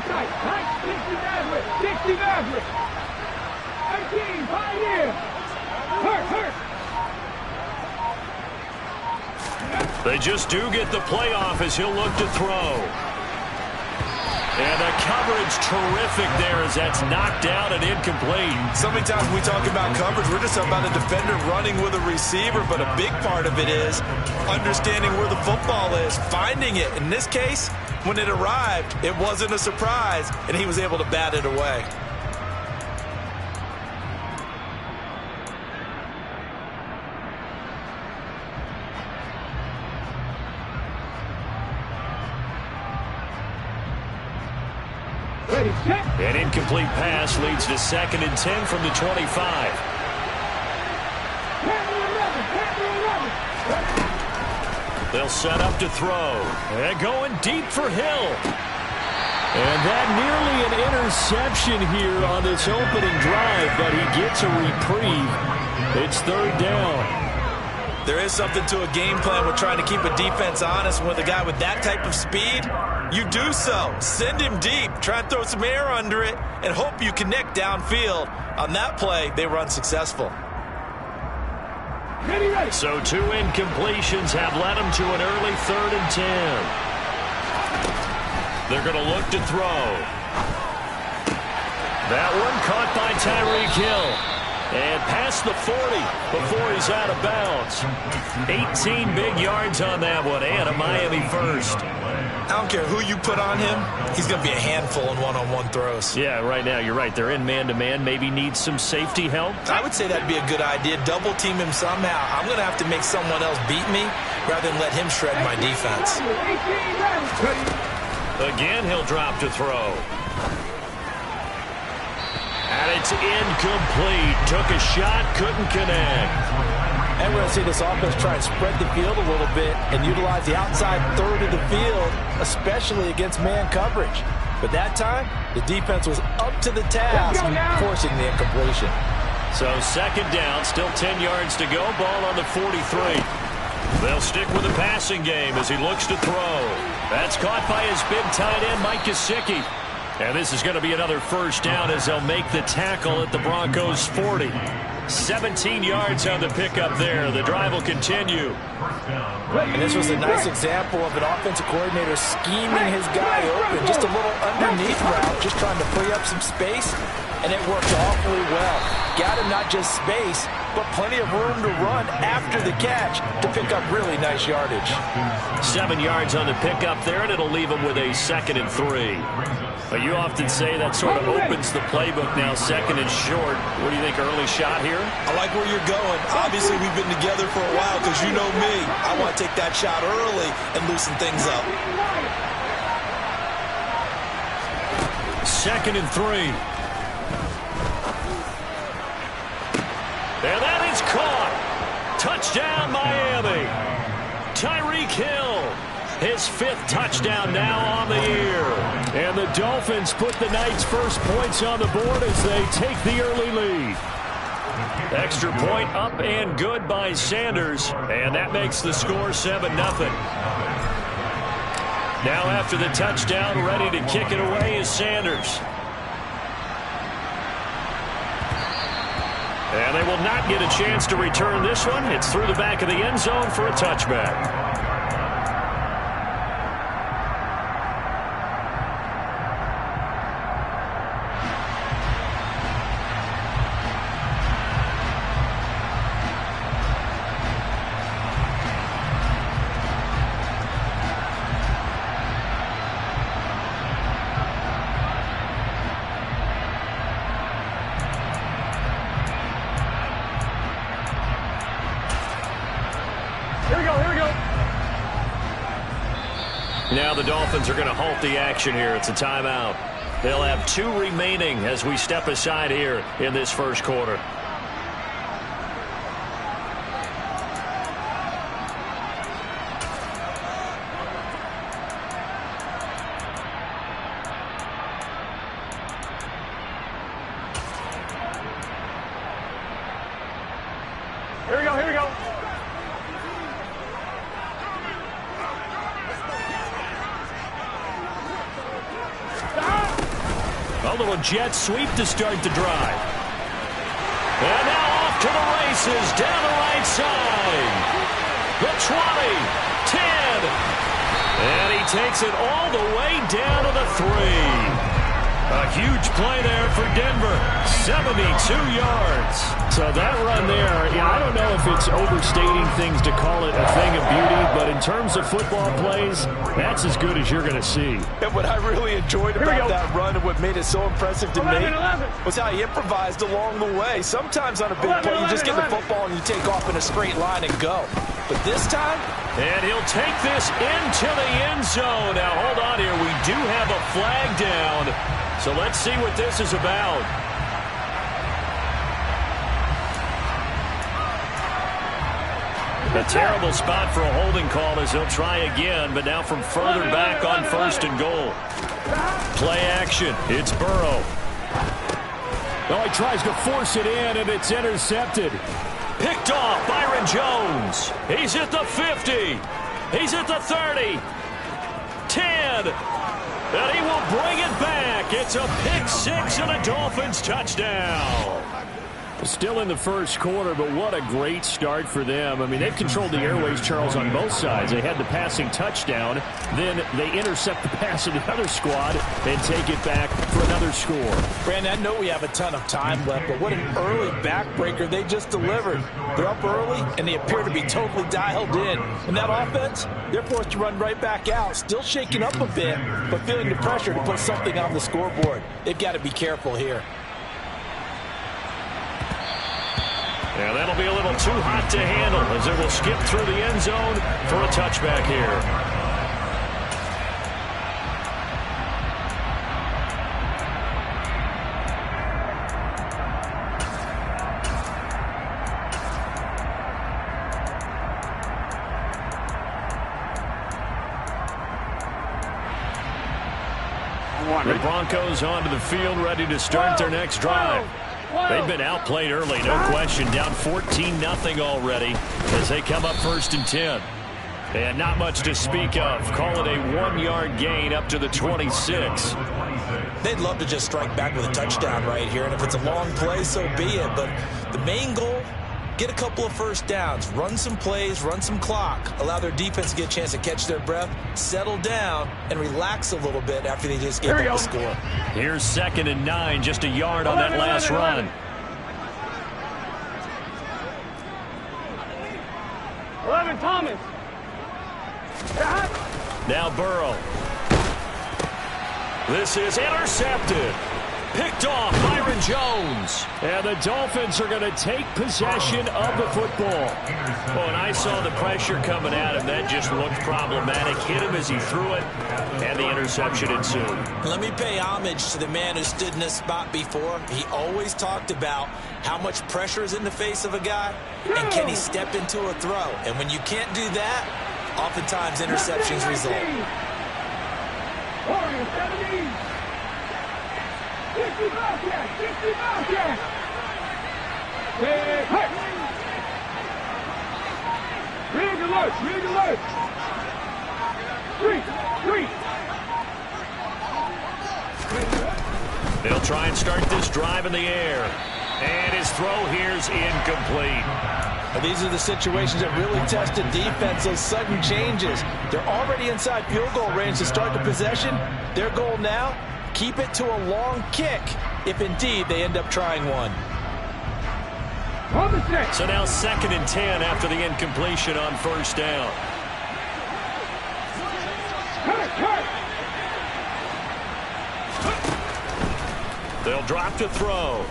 Tight, tight, Dixie Maverick, Dixie Maverick. 19, Pioneer. Hurt. They just do get the playoff as he'll look to throw. And the coverage terrific there as that's knocked out and incomplete. So many times we talk about coverage, we're just talking about a defender running with a receiver, but a big part of it is understanding where the football is, finding it. In this case, when it arrived, it wasn't a surprise, and he was able to bat it away. An incomplete pass leads to 2nd and 10 from the 25. They'll set up to throw. And going deep for Hill. And that nearly an interception here on this opening drive, but he gets a reprieve. It's 3rd down. There is something to a game plan with trying to keep a defense honest. With a guy with that type of speed, you do so. Send him deep. Try and throw some air under it and hope you connect downfield. On that play, they were unsuccessful. So 2 incompletions have led them to an early 3rd and 10. They're going to look to throw. That one caught by Tyreek Hill. And past the 40 before he's out of bounds. 18 big yards on that one, and a Miami first. I don't care who you put on him, he's going to be a handful in one-on-one throws. Yeah, right now, you're right. They're in man-to-man. Maybe need some safety help. I would say that'd be a good idea. Double team him somehow. I'm going to have to make someone else beat me rather than let him shred my defense. Again, he'll drop to throw. And it's incomplete. Took a shot, couldn't connect. And we're going to see this offense try and spread the field a little bit and utilize the outside third of the field, especially against man coverage. But that time, the defense was up to the task, forcing the incompletion. So 2nd down, still 10 yards to go. Ball on the 43. They'll stick with the passing game as he looks to throw. That's caught by his big tight end, Mike Gesicki. And this is going to be another 1st down as they'll make the tackle at the Broncos' 40. 17 yards on the pickup there. The drive will continue. And this was a nice example of an offensive coordinator scheming his guy open. Just a little underneath route, just trying to free up some space, and it worked awfully well. Got him not just space, but plenty of room to run after the catch to pick up really nice yardage. 7 yards on the pickup there, and it'll leave him with a 2nd and 3. But you often say that sort of opens the playbook now, 2nd and short. What do you think, early shot here? I like where you're going. Obviously, we've been together for a while because you know me. I want to take that shot early and loosen things up. 2nd and 3. And that is caught. Touchdown, Miami. Tyreek Hill. His 5th touchdown now on the year. And the Dolphins put the night's first points on the board as they take the early lead. Extra point up and good by Sanders. And that makes the score 7-0. Now after the touchdown, ready to kick it away is Sanders. And they will not get a chance to return this one. It's through the back of the end zone for a touchback. Now the Dolphins are going to halt the action here. It's a timeout. They'll have 2 remaining as we step aside here in this first quarter. Here we go, here we go. Stop! A little jet sweep to start the drive. And now off to the races down the right side. The 20, 10. And he takes it all the way down to the 3. A huge play there for Denver. 72 yards. So that run there, I don't know if it's overstating things to call it a thing of beauty, but in terms of football plays, that's as good as you're going to see. And what I really enjoyed about that run and what made it so impressive to me was how he improvised along the way. Sometimes on a big play, you just get the football and you take off in a straight line and go. But this time... And he'll take this into the end zone. Now, hold on here. We do have a flag down. So let's see what this is about. A terrible spot for a holding call as he'll try again, but now from further back on 1st and goal. Play action. It's Burrow. Oh, he tries to force it in, and it's intercepted. Picked off, Byron Jones. He's at the 50. He's at the 30. 10. And he will bring it back. It's a pick 6 and a Dolphins touchdown. Still in the first quarter, but what a great start for them. I mean, they've controlled the airways, Charles, on both sides. They had the passing touchdown. Then they intercept the pass of the other squad and take it back for another score. Brandon, I know we have a ton of time left, but what an early backbreaker they just delivered. They're up early, and they appear to be totally dialed in. And that offense, they're forced to run right back out, still shaking up a bit, but feeling the pressure to put something on the scoreboard. They've got to be careful here. Yeah, that'll be a little too hot to handle as it will skip through the end zone for a touchback here. The Broncos onto the field, ready to start their next drive. They've been outplayed early, no question. Down 14-0 already as they come up 1st and 10. And not much to speak of. Call it a 1-yard gain up to the 26. They'd love to just strike back with a touchdown right here. And if it's a long play, so be it. But the main goal, get a couple of first downs, run some plays, run some clock, allow their defense to get a chance to catch their breath, settle down, and relax a little bit after they just gave up the score. Here's 2nd and 9, just a yard on that last run. 11, Thomas. Now Burrow. This is intercepted. Picked off Byron Jones. And the Dolphins are going to take possession of the football. Oh, and I saw the pressure coming at him. That just looked problematic. Hit him as he threw it, and the interception ensued. Let me pay homage to the man who stood in this spot before. He always talked about how much pressure is in the face of a guy, and can he step into a throw. And when you can't do that, oftentimes interceptions result. 60 Bobcats! 60 Bobcats! Hey! Rig alert! Rig alert! 3! They'll try and start this drive in the air. And his throw here's incomplete. Now, these are the situations that really test a defense, those sudden changes. They're already inside field goal range to start the possession. Their goal now, keep it to a long kick if indeed they end up trying one. So now 2nd and 10 after the incompletion on 1st down. They'll drop to throw.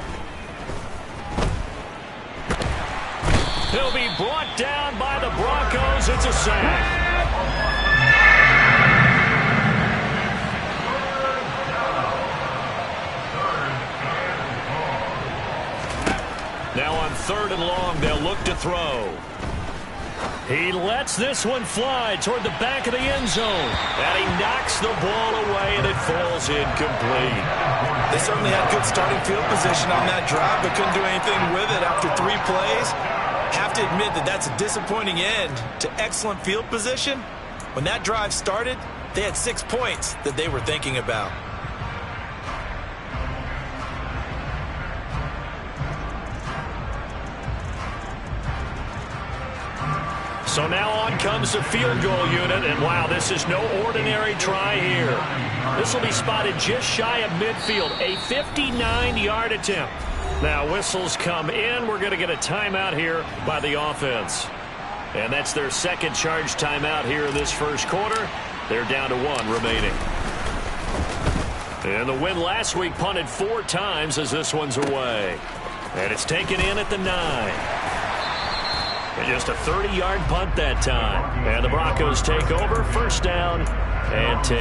He'll be brought down by the Broncos. It's a sack. Now on 3rd and long, they'll look to throw. He lets this one fly toward the back of the end zone. And he knocks the ball away, and it falls incomplete. They certainly had good starting field position on that drive, but couldn't do anything with it after 3 plays. Have to admit that that's a disappointing end to excellent field position. When that drive started, they had 6 points that they were thinking about. So now on comes the field goal unit, and wow, this is no ordinary try here. This will be spotted just shy of midfield, a 59-yard attempt. Now whistles come in. We're going to get a timeout here by the offense. And that's their second charge timeout here in this first quarter. They're down to 1 remaining. And the win last week punted 4 times as this one's away. And it's taken in at the 9. And just a 30-yard punt that time. And the Broncos take over, first down and 10.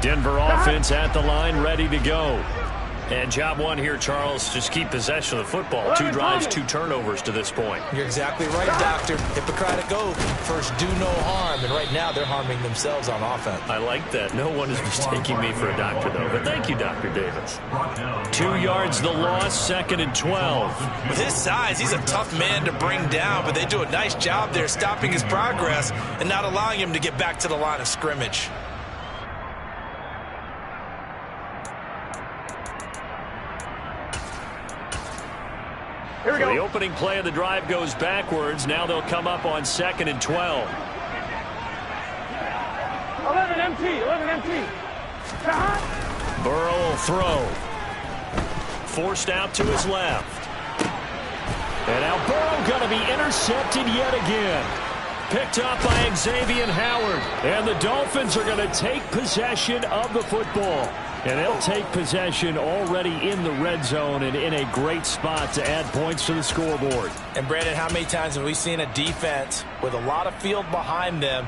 Denver offense at the line, ready to go. And job one here, Charles, just keep possession of the football. 2 drives, 2 turnovers to this point. You're exactly right, Doctor. Hippocratic oath. First, do no harm. And right now, they're harming themselves on offense. I like that. No one is mistaking me for a doctor, though. But thank you, Dr. Davis. 2 yards the loss, 2nd and 12. With his size, he's a tough man to bring down, but they do a nice job there stopping his progress and not allowing him to get back to the line of scrimmage. Here we go. The opening play of the drive goes backwards. Now they'll come up on 2nd and 12. 11 empty. Burrow will throw. Forced out to his left. And now Burrow going to be intercepted yet again. Picked up by Xavier Howard. And the Dolphins are going to take possession of the football. And they'll take possession already in the red zone and in a great spot to add points to the scoreboard. And, Brandon, how many times have we seen a defense with a lot of field behind them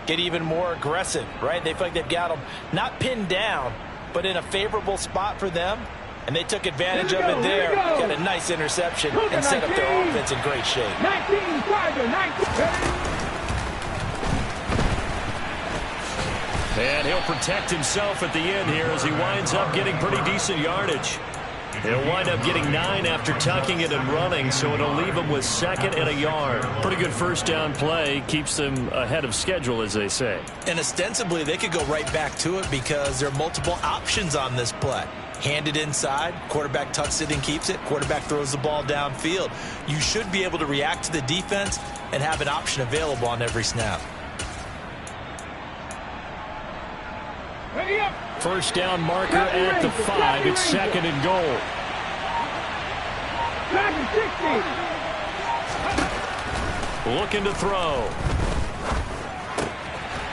get even more aggressive, right? They feel like they've got them not pinned down, but in a favorable spot for them. And they took advantage of it there. Got a nice interception and set up their offense in great shape. 19, Tiger, 19. And he'll protect himself at the end here as he winds up getting pretty decent yardage. He'll wind up getting 9 after tucking it and running, so it'll leave him with 2nd and a yard. Pretty good first down play. Keeps them ahead of schedule, as they say. And ostensibly, they could go right back to it because there are multiple options on this play. Hand it inside, quarterback tucks it and keeps it, quarterback throws the ball downfield. You should be able to react to the defense and have an option available on every snap. First down marker at the 5. It's 2nd and goal. Looking to throw.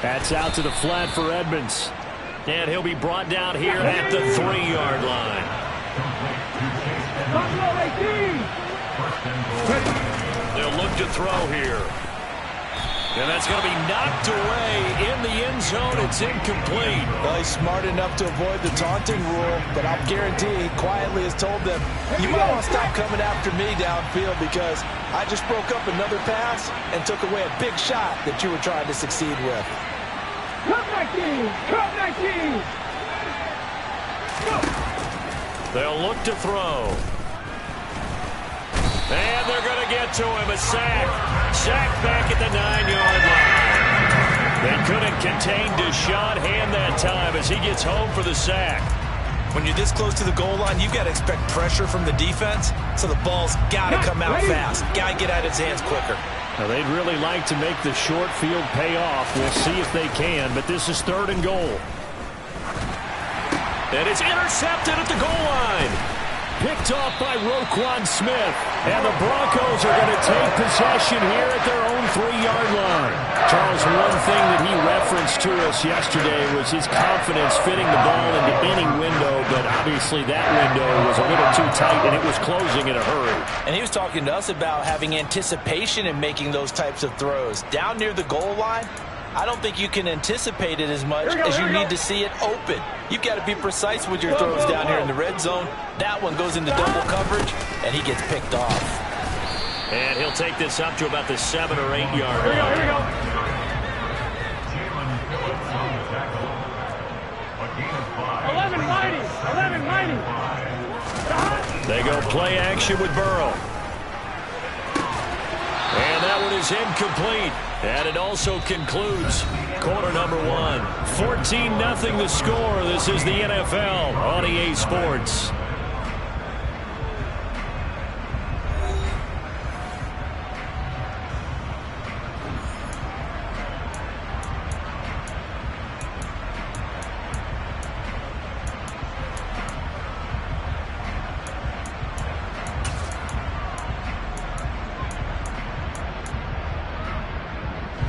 That's out to the flat for Edmonds. And he'll be brought down here at the 3-yard line. They'll look to throw here. And that's going to be knocked away in the end zone. It's incomplete. Well, he's smart enough to avoid the taunting rule, but I'll guarantee he quietly has told them, you might want to stop coming after me downfield because I just broke up another pass and took away a big shot that you were trying to succeed with. Cut 19! Cut 19! They'll look to throw. And they're going to get to him. A sack. Sack back at the 9-yard line. They couldn't contain Deshaun Hand that time as he gets home for the sack. When you're this close to the goal line, you've got to expect pressure from the defense, so the ball's got to come out fast. Got to get out of his hands quicker. Now, they'd really like to make the short field pay off. We'll see if they can, but this is 3rd and goal. And it's intercepted at the goal line. Picked off by Roquan Smith. And the Broncos are going to take possession here at their own 3-yard line. Charles, one thing that he referenced to us yesterday was his confidence fitting the ball into any window, but obviously that window was a little too tight, and it was closing in a hurry. And he was talking to us about having anticipation in making those types of throws. Down near the goal line, I don't think you can anticipate it as much as you need to see it open. You've got to be precise with your throws down here in the red zone. That one goes into double coverage, and he gets picked off. And he'll take this up to about the 7 or 8 yard line. Here we go. 11 mighty. They go play action with Burrow. And that one is incomplete. And it also concludes quarter number 1. 14-0 the score. This is the NFL on EA Sports.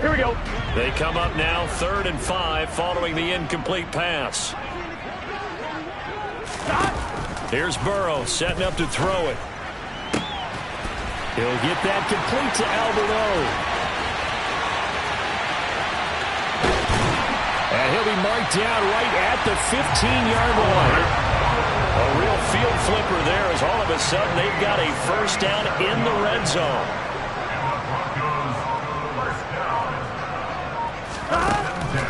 Here we go. They come up now 3rd and 5 following the incomplete pass. Here's Burrow setting up to throw it. He'll get that complete to Albert O. And he'll be marked down right at the 15-yard line. A real field flipper there as all of a sudden they've got a first down in the red zone.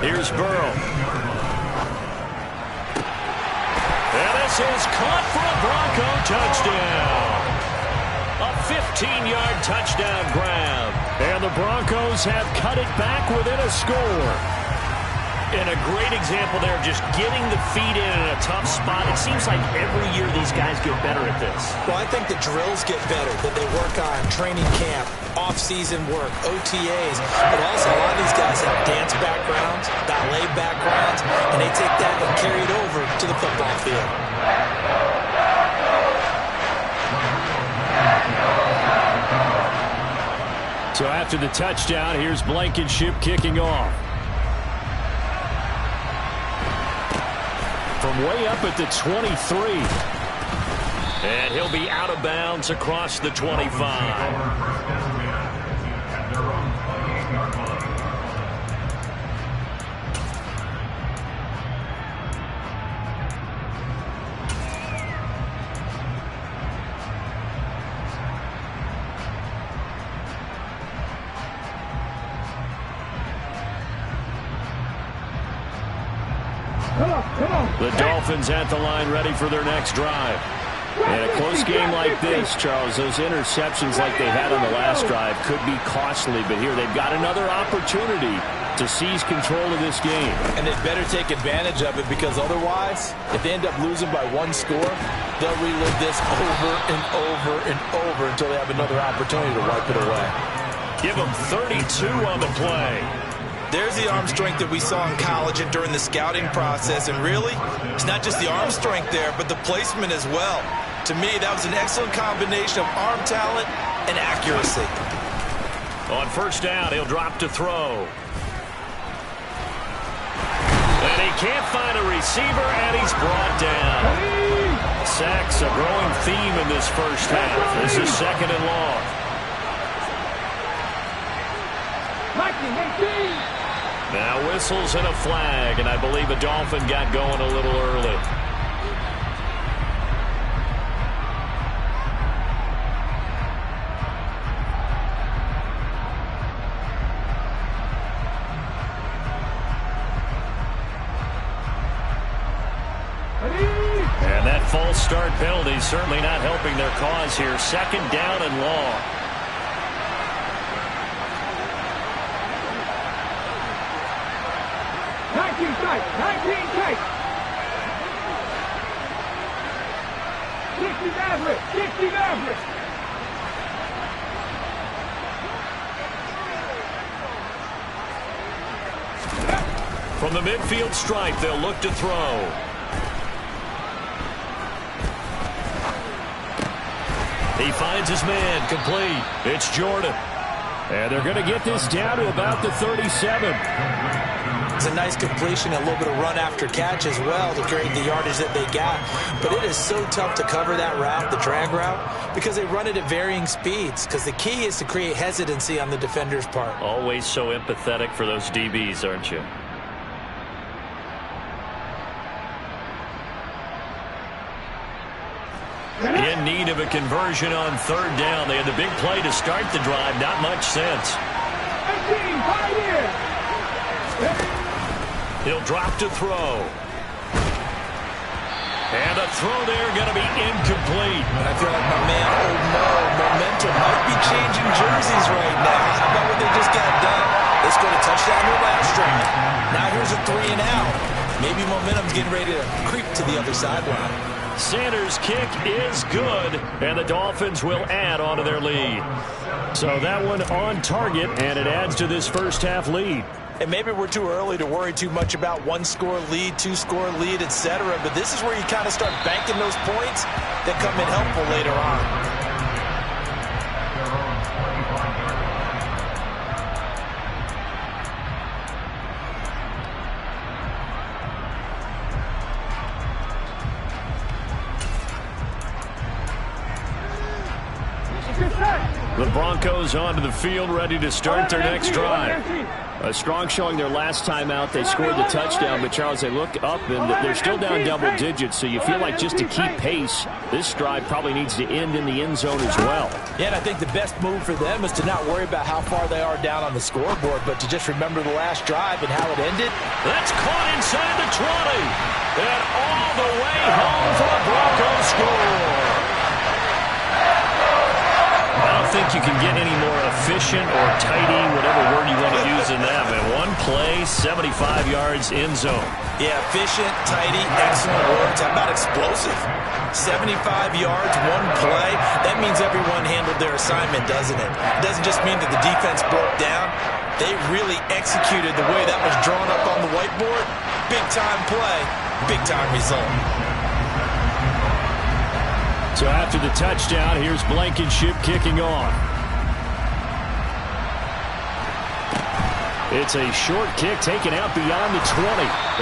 Here's Burrow. And this is caught for a Bronco touchdown. A 15-yard touchdown grab. And the Broncos have cut it back within a score. And a great example there of just getting the feet in a tough spot. It seems like every year these guys get better at this. Well, I think the drills get better, that they work on training camp, off-season work, OTAs. But also, a lot of these guys have dance backgrounds, ballet backgrounds, and they take that and carry it over to the football field. So after the touchdown, here's Blankenship kicking off. From way up at the 23. And he'll be out of bounds across the 25. The Dolphins at the line ready for their next drive. And a close game like this, Charles, those interceptions like they had on the last drive could be costly. But here they've got another opportunity to seize control of this game. And they'd better take advantage of it, because otherwise, if they end up losing by one score, they'll relive this over and over and over until they have another opportunity to wipe it away. Give them 32 on the play. There's the arm strength that we saw in college and during the scouting process. And really, it's not just the arm strength there, but the placement as well. To me, that was an excellent combination of arm talent and accuracy. On first down, he'll drop to throw. And he can't find a receiver, and he's brought down. Sacks, a growing theme in this first half. This is 2nd and long. 19, 18. Now whistles and a flag, and I believe a Dolphin got going a little early. And that false start penalty certainly not helping their cause here. 2nd down and long. Tight, 19 tight. 60 average, 60 average. From the midfield stripe, they'll look to throw. He finds his man, complete. It's Jordan. And they're going to get this down to about the 37. It's a nice completion, a little bit of run after catch as well to create the yardage that they got. But it is so tough to cover that route, the drag route, because they run it at varying speeds. Because the key is to create hesitancy on the defender's part. Always so empathetic for those DBs, aren't you? In need of a conversion on 3rd down. They had the big play to start the drive. Not much sense. 18, 5 years. He'll drop to throw. And a throw there going to be incomplete. And I feel like my man, oh no, momentum might be changing jerseys right now. How about what they just got done? They scored a touchdown their last drive. Now here's a 3 and out. Maybe momentum's getting ready to creep to the other sideline. Sanders' kick is good, and the Dolphins will add on to their lead. So that one on target, and it adds to this first half lead. And maybe we're too early to worry too much about 1-score lead, 2-score lead, etc. But this is where you kind of start banking those points that come in helpful later on. Broncos onto the field, ready to start their next drive. A strong showing their last time out. They scored the touchdown, but Charles, they look up and they're still down double digits, so you feel like just to keep pace, this drive probably needs to end in the end zone as well. Yeah, and I think the best move for them is to not worry about how far they are down on the scoreboard, but to just remember the last drive and how it ended. That's caught inside the 20, and all the way home for a Broncos score. I don't think you can get any more efficient or tidy, whatever word you want to use in that. Man, one play, 75 yards, end zone. Yeah, efficient, tidy, excellent words. How about explosive? 75 yards, one play. That means everyone handled their assignment, doesn't it? It doesn't just mean that the defense broke down. They really executed the way that was drawn up on the whiteboard. Big-time play, big-time result. So after the touchdown, here's Blankenship kicking off. It's a short kick taken out beyond the 20.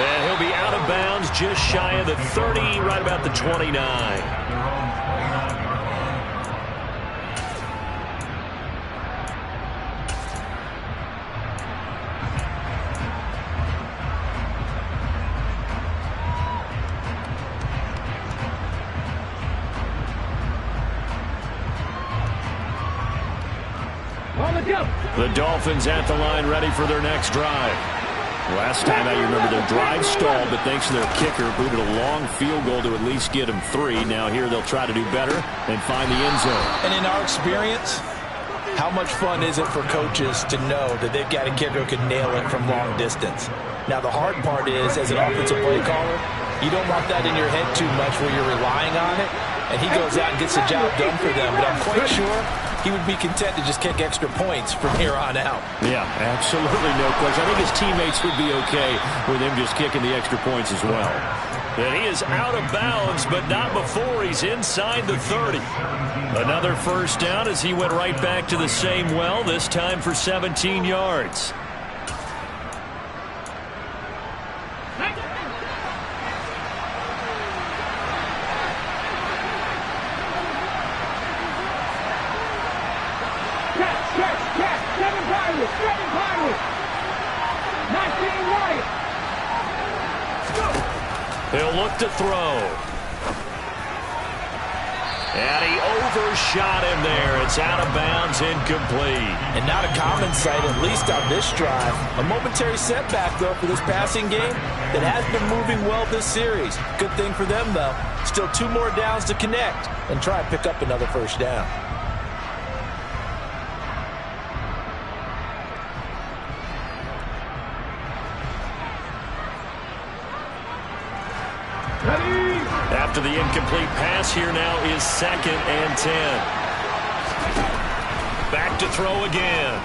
And he'll be out of bounds just shy of the 30, right about the 29. The Dolphins at the line, ready for their next drive. Last time out, you remember their drive stalled, but thanks to their kicker, booted a long field goal to at least get them 3. Now here they'll try to do better and find the end zone. And in our experience, how much fun is it for coaches to know that they've got a kicker who can nail it from long distance? Now the hard part is, as an offensive play caller, you don't want that in your head too much where you're relying on it, and he goes out and gets the job done for them. But I'm quite sure he would be content to just kick extra points from here on out. Yeah, absolutely no question. I think his teammates would be okay with him just kicking the extra points as well. And he is out of bounds, but not before he's inside the 30. Another first down as he went right back to the same well, this time for 17 yards. He'll look to throw. And he overshot him there. It's out of bounds, incomplete. And not a common sight, at least on this drive. A momentary setback, though, for this passing game that has been moving well this series. Good thing for them, though. Still 2 more downs to connect and try and pick up another first down. After the incomplete pass, here now is 2nd and 10. Back to throw again.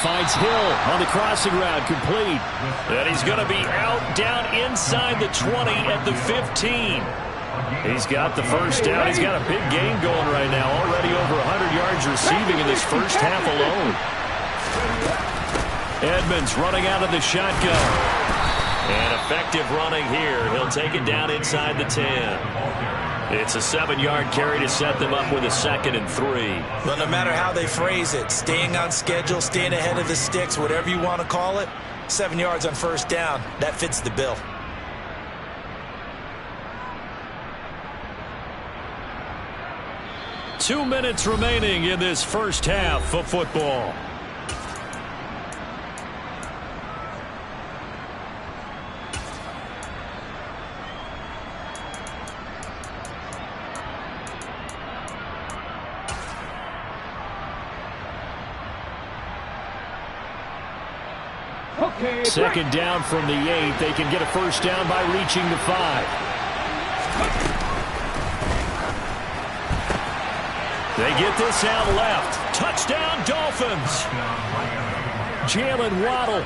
Finds Hill on the crossing route, complete. And he's going to be out down inside the 20 at the 15. He's got the first down. He's got a big game going right now. Already over 100 yards receiving in this first half alone. Edmonds running out of the shotgun. And effective running here. He'll take it down inside the 10. It's a 7-yard carry to set them up with a 2nd and 3. Well, no matter how they phrase it, staying on schedule, staying ahead of the sticks, whatever you want to call it, 7 yards on first down, that fits the bill. Two minutes remaining in this first half of football. Second down from the 8. They can get a first down by reaching the 5. They get this out left. Touchdown, Dolphins. Jalen Waddle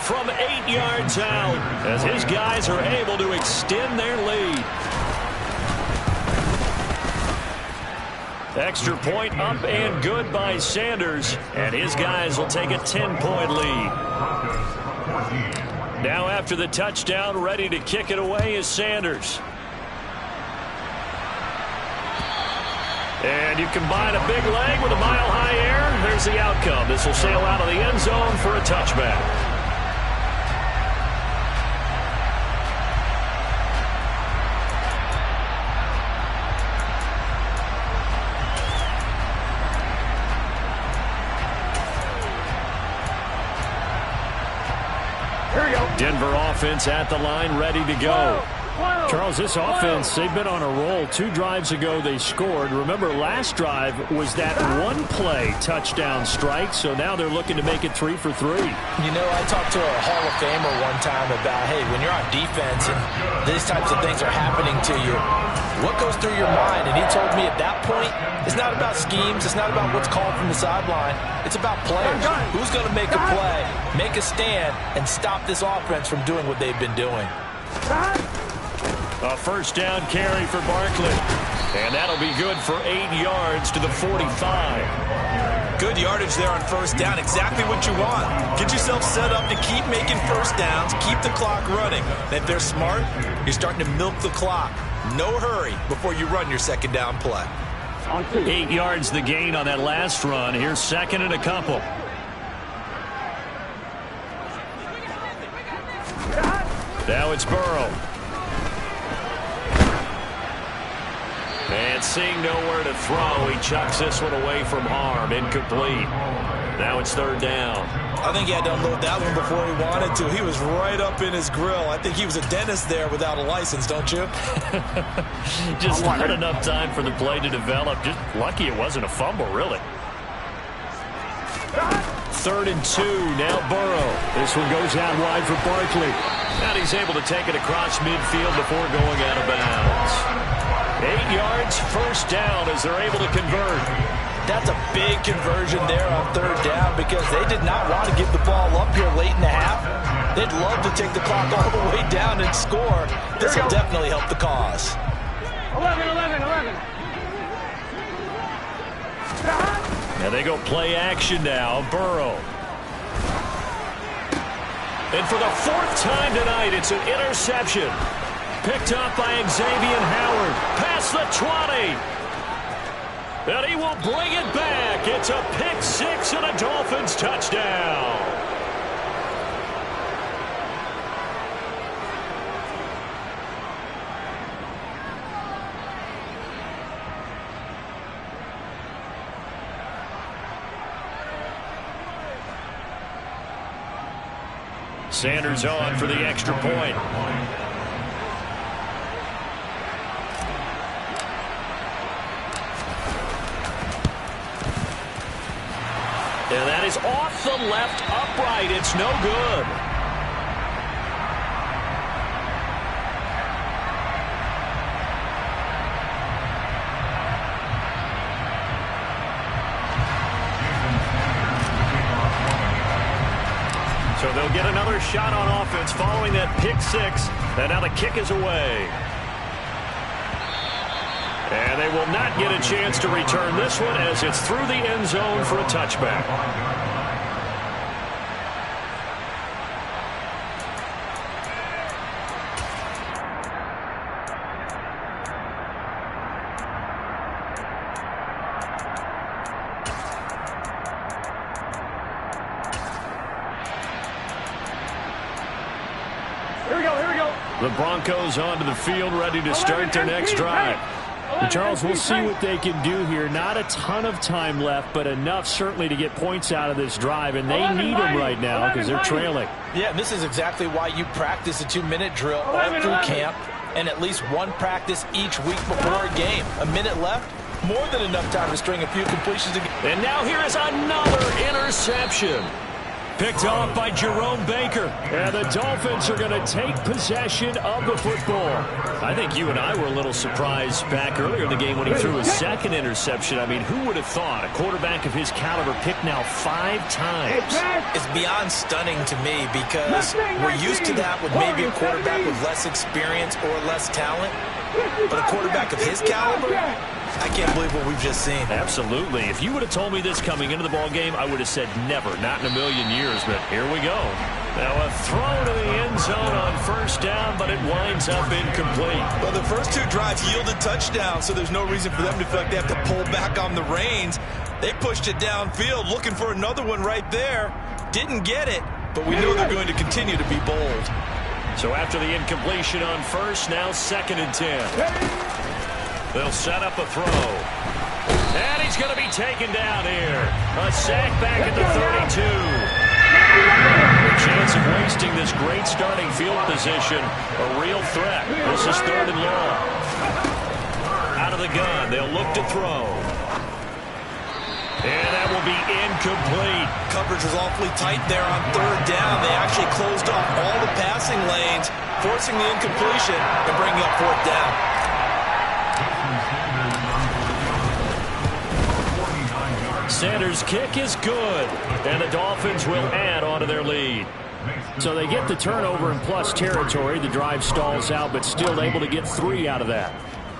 from 8 yards out as his guys are able to extend their lead. Extra point up and good by Sanders, and his guys will take a 10-point lead. Now after the touchdown, ready to kick it away is Sanders. And you combine a big leg with a mile-high air, there's the outcome. This will sail out of the end zone for a touchback. Denver offense at the line, ready to go. Charles, this offense, they've been on a roll. 2 drives ago, they scored. Remember, last drive was that one-play touchdown strike, so now they're looking to make it 3 for 3. You know, I talked to a Hall of Famer one time about, hey, when you're on defense and these types of things are happening to you, what goes through your mind? And he told me at that point, it's not about schemes. It's not about what's called from the sideline. It's about players. Who's going to make a play, make a stand, and stop this offense from doing what they've been doing? A first down carry for Barkley. And that'll be good for 8 yards to the 45. Good yardage there on first down. Exactly what you want. Get yourself set up to keep making first downs, keep the clock running. And if they're smart, you're starting to milk the clock. No hurry before you run your second down play. 8 yards the gain on that last run. Here's second and a couple. Now it's Burrow. And seeing nowhere to throw, he chucks this one away from harm. Incomplete. Now it's third down. I think he had to unload that one before he wanted to. He was right up in his grill. I think he was a dentist there without a license, don't you? Just not enough time for the play to develop. Just lucky it wasn't a fumble, really. 3rd and 2. Now Burrow. This one goes out wide for Barkley. And he's able to take it across midfield before going out of bounds. 8 yards, first down as they're able to convert. That's a big conversion there on third down because they did not want to give the ball up here late in the half. They'd love to take the clock all the way down and score. This will definitely help the cause. 11. And they go play action now. Burrow. And for the 4th time tonight, it's an interception. Picked up by Xavier Howard. Past the 20. And he will bring it back. It's a pick 6 and a Dolphins touchdown. Sanders on for the extra point. And that is off the left upright. It's no good. So they'll get another shot on offense following that pick 6. And now the kick is away. And they will not get a chance to return this one as it's through the end zone for a touchback. Here we go. The Broncos onto the field, ready to start their next drive. And Charles, we'll see what they can do here. Not a ton of time left, but enough certainly to get points out of this drive, and they need them right now because they're trailing. Yeah, and this is exactly why you practice a 2-minute drill all through camp and at least one practice each week before a game. A minute left, more than enough time to string a few completions together. And now here is another interception. Picked off by Jerome Baker. And the Dolphins are going to take possession of the football. I think you and I were a little surprised back earlier in the game when he threw his second interception. I mean, who would have thought a quarterback of his caliber picked now 5 times? It's beyond stunning to me because we're used to that with maybe a quarterback with less experience or less talent. But a quarterback of his caliber, I can't believe what we've just seen. Absolutely. If you would have told me this coming into the ball game, I would have said never, not in a million years, but here we go. Now a throw to the end zone on first down, but it winds up incomplete. Well, the first two drives yielded touchdowns, so there's no reason for them to feel like they have to pull back on the reins. They pushed it downfield, looking for another one right there. Didn't get it, but we know they're going to continue to be bold. So after the incompletion on first, now 2nd and 10. They'll set up a throw. And he's going to be taken down here. A sack back at the 32. A chance of wasting this great starting field position. A real threat. This is 3rd and long. Out of the gun, they'll look to throw. And that will be incomplete. Coverage was awfully tight there on 3rd down. They actually closed off all the passing lanes, forcing the incompletion and bringing up 4th down. Sanders' kick is good, and the Dolphins will add on to their lead. So they get the turnover in plus territory. The drive stalls out, but still able to get 3 out of that.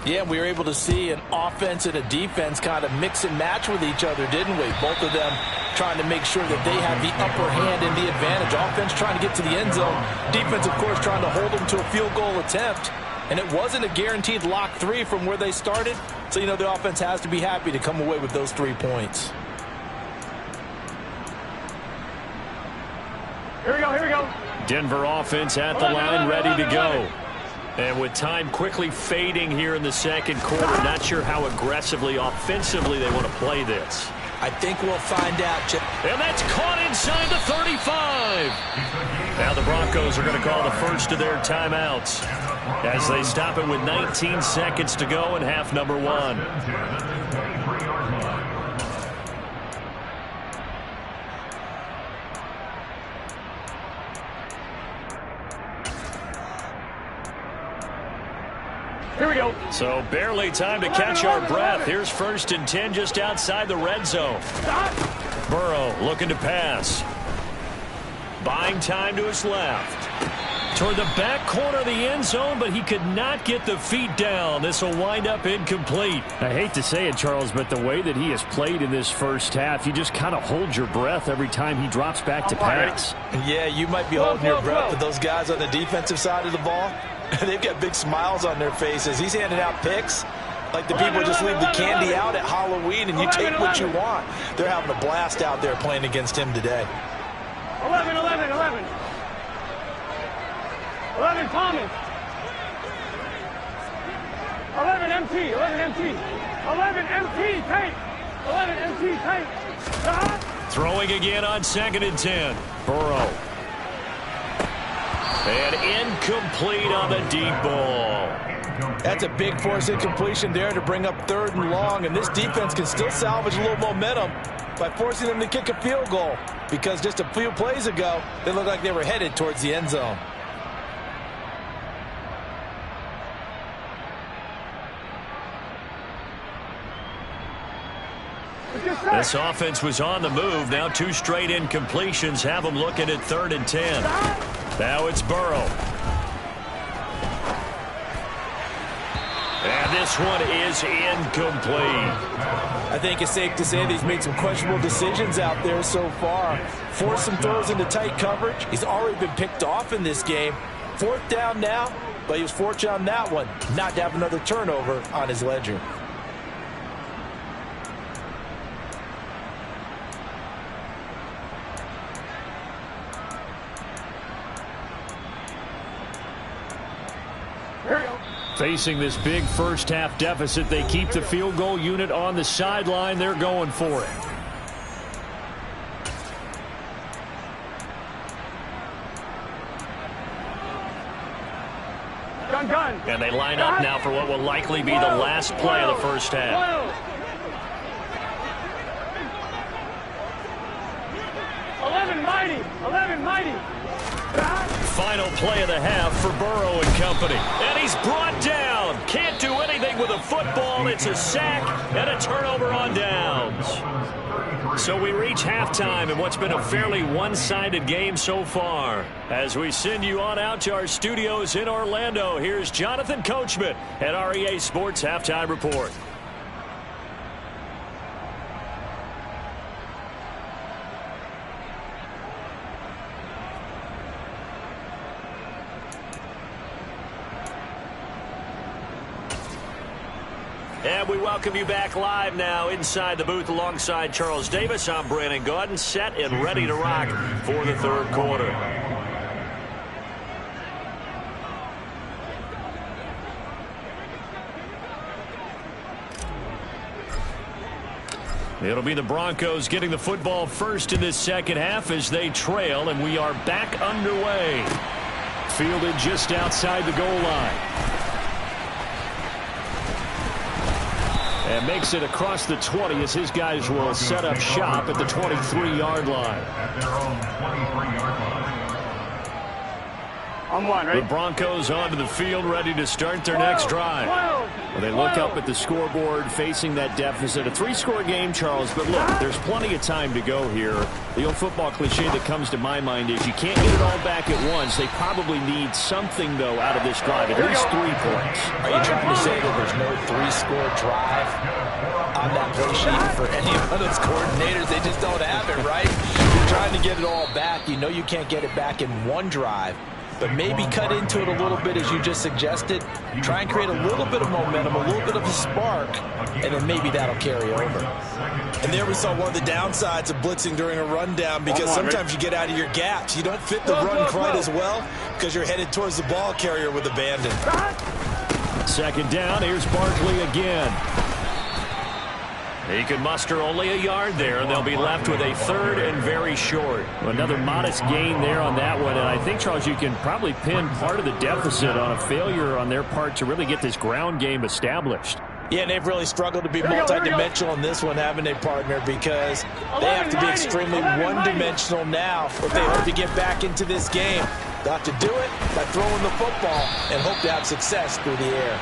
Yeah, we were able to see an offense and a defense kind of mix and match with each other, didn't we? Both of them trying to make sure that they have the upper hand and the advantage. Offense trying to get to the end zone. Defense, of course, trying to hold them to a field goal attempt. And it wasn't a guaranteed lock 3 from where they started. So, you know, the offense has to be happy to come away with those 3 points. Here we go, here we go. Denver offense at the line, ready to go. And with time quickly fading here in the second quarter, not sure how aggressively, offensively they want to play this. I think we'll find out, Chip. And that's caught inside the 35. Now the Broncos are going to call the first of their timeouts as they stop it with 19 seconds to go in half number 1. Here we go. So barely time to catch our breath. Here's 1st and 10 just outside the red zone. Burrow looking to pass. Buying time to his left. Toward the back corner of the end zone, but he could not get the feet down. This will wind up incomplete. I hate to say it, Charles, but the way that he has played in this first half, you just kind of hold your breath every time he drops back to pass. Yeah, you might be holding your breath, but those guys on the defensive side of the ball, they've got big smiles on their faces. He's handing out picks like the people just leave the candy out at Halloween and you take what you want. They're having a blast out there playing against him today. 11, 11, 11. 11 Thomas. 11 MT, 11 MT. 11 MT, tight. 11 MT, tight. Throwing again on 2nd and 10. Burrow. And incomplete on the deep ball. That's a big force incompletion there to bring up 3rd and long, and this defense can still salvage a little momentum by forcing them to kick a field goal, because just a few plays ago, they looked like they were headed towards the end zone. This offense was on the move. Now 2 straight incompletions have them looking at 3rd and 10. Now it's Burrow. And this one is incomplete. I think it's safe to say that he's made some questionable decisions out there so far. Forced some throws into tight coverage. He's already been picked off in this game. 4th down now, but he was fortunate on that one not to have another turnover on his ledger. Facing this big first half deficit, they keep the field goal unit on the sideline. They're going for it. Gun. And they line up now for what will likely be the last play of the first half. 11 mighty. 11 mighty. Final play of the half for Burrow and company. And he's brought down. Can't do anything with a football. It's a sack and a turnover on downs. So we reach halftime in what's been a fairly one-sided game so far. As we send you on out to our studios in Orlando, here's Jonathan Coachman at REA Sports Halftime Report. And we welcome you back live now inside the booth alongside Charles Davis. I'm Brandon Gaudin, set and ready to rock for the third quarter. It'll be the Broncos getting the football first in this second half as they trail, and we are back underway. Fielded just outside the goal line. And makes it across the 20 as his guys will set up shop at the 23-yard line. At their own 23-yard line. On one, right? The Broncos onto the field ready to start their next drive. Well, they look up at the scoreboard facing that deficit. A 3-score game, Charles, but look, there's plenty of time to go here. The old football cliche that comes to my mind is you can't get it all back at once. They probably need something, though, out of this drive, at least 3 points. Are you trying to say that there's no 3-score drive on that play sheet for any of those coordinators? They just don't have it, right? You're trying to get it all back. You know you can't get it back in one drive. But maybe cut into it a little bit as you just suggested. Try and create a little bit of momentum, a little bit of a spark, and then maybe that'll carry over. And there we saw one of the downsides of blitzing during a rundown because sometimes you get out of your gaps. You don't fit the run quite as well because you're headed towards the ball carrier with abandon. Second down, here's Barkley again. He could muster only a yard there, and they'll be left with a third and very short. Another modest gain there on that one, and I think, Charles, you can probably pin part of the deficit on a failure on their part to really get this ground game established. Yeah, and they've really struggled to be multi-dimensional in this one, haven't they, partner? Because they have to be extremely one-dimensional now if they hope to get back into this game. They'll have to do it by throwing the football and hope to have success through the air.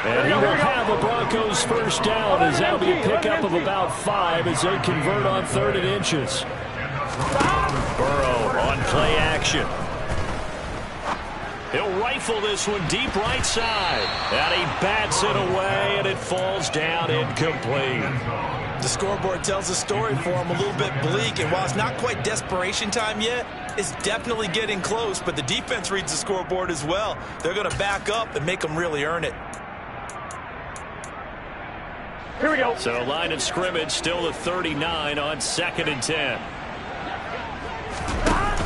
And he will have a Broncos first down as that'll be a pickup of about 5 as they convert on 3rd and inches. Burrow on play action. He'll rifle this one deep right side. And he bats it away, and it falls down incomplete. The scoreboard tells a story for him, a little bit bleak, and while it's not quite desperation time yet, it's definitely getting close, but the defense reads the scoreboard as well. They're going to back up and make them really earn it. Here we go. So line of scrimmage still the 39 on 2nd and 10.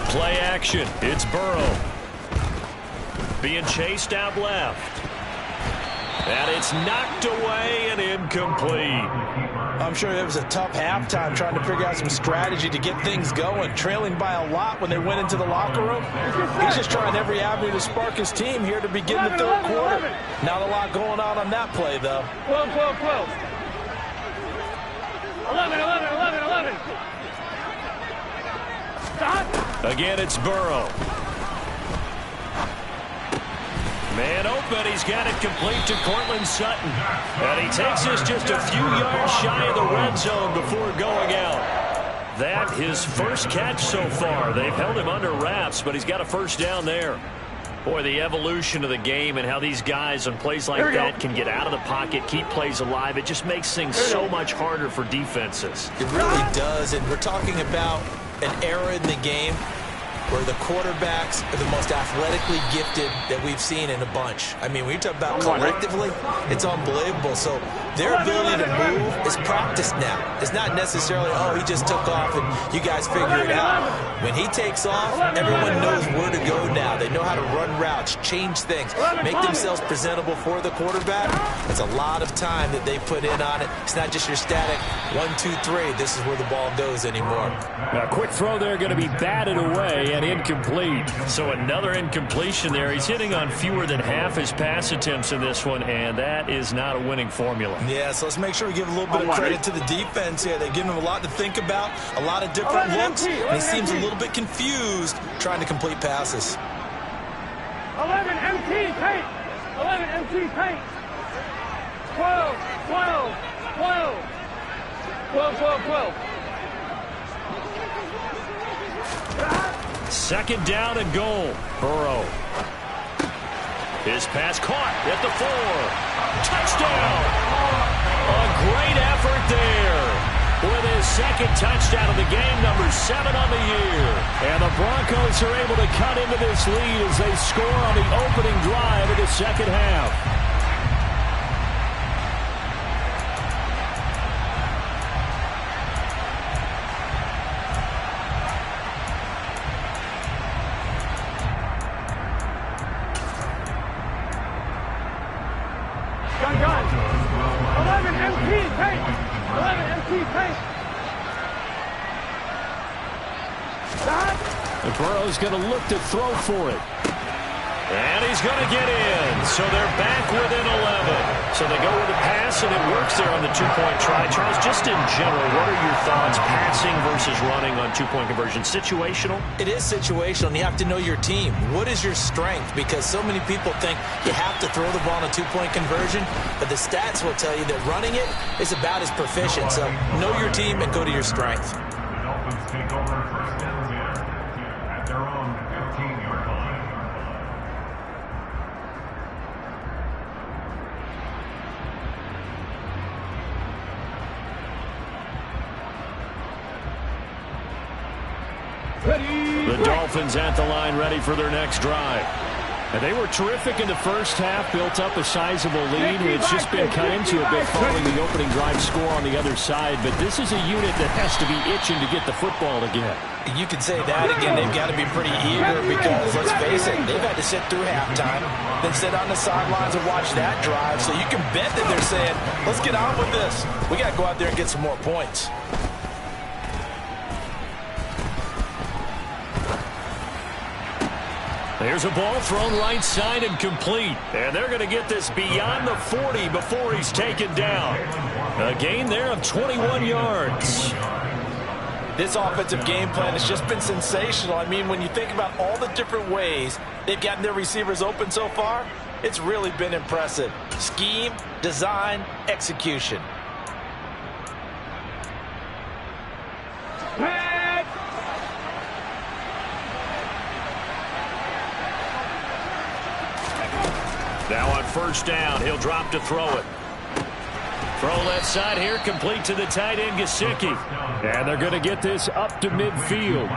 Play action. It's Burrow. Being chased out left. And it's knocked away and incomplete. I'm sure it was a tough halftime trying to figure out some strategy to get things going. Trailing by a lot when they went into the locker room. He's just trying every avenue to spark his team here to begin the third quarter. Not a lot going on that play, though. 12, 12, 12. 11, 11, 11, 11. Stop. Again, it's Burrow. Man open, he's got it complete to Courtland Sutton. And he takes us just a few yards shy of the red zone before going out. That his first catch so far. They've held him under wraps, but he's got a first down there. Boy, the evolution of the game and how these guys on plays like that can get out of the pocket, keep plays alive, it just makes things so much harder for defenses. It really does, and we're talking about an era in the game where the quarterbacks are the most athletically gifted that we've seen in a bunch. I mean, when you talk about collectively, it's unbelievable. So their ability to move is practiced now. It's not necessarily, oh, he just took off and you guys figure it out. When he takes off, everyone knows where to go now. They know how to run routes, change things, make themselves presentable for the quarterback. It's a lot of time that they put in on it. It's not just your static 1, 2, 3. This is where the ball goes anymore. Now, a quick throw there going to be batted away and incomplete. So another incompletion there. He's hitting on fewer than half his pass attempts in this one, and that is not a winning formula. Yeah, so let's make sure we give a little bit of credit to the defense here. They've given him a lot to think about, a lot of different looks, and he seems a little bit confused trying to complete passes. 11 MT paint. 11 MT paint. 12, 12, 12. 12, 12, 12. Second down and goal. Burrow. His pass caught at the 4. Touchdown! A great effort there. With his second touchdown of the game, number 7 on the year. And the Broncos are able to cut into this lead as they score on the opening drive of the second half. And Burrow's going to look to throw for it. And he's going to get in. So they're back within 11. So they go with a pass, and it works there on the two-point try. Charles, just in general, what are your thoughts passing versus running on two-point conversion? Situational? It is situational, and you have to know your team. What is your strength? Because so many people think you have to throw the ball in a two-point conversion, but the stats will tell you that running it is about as proficient. So know your team and go to your strength. The Dolphins take over first down there at their own 15-yard line. The Dolphins at the line, ready for their next drive. And they were terrific in the first half, built up a sizable lead. It's just been cut into a bit following the opening drive score on the other side. But this is a unit that has to be itching to get the football again. You can say that again. They've got to be pretty eager because, let's face it, they've had to sit through halftime, then sit on the sidelines and watch that drive. So you can bet that they're saying, let's get on with this. We got to go out there and get some more points. There's a ball thrown right side and complete. And they're going to get this beyond the 40 before he's taken down. A gain there of 21 yards. This offensive game plan has just been sensational. I mean, when you think about all the different ways they've gotten their receivers open so far, it's really been impressive. Scheme, design, execution. Now on first down, he'll drop to throw it. Throw left side here, complete to the tight end, Gesicki. And they're going to get this up to midfield.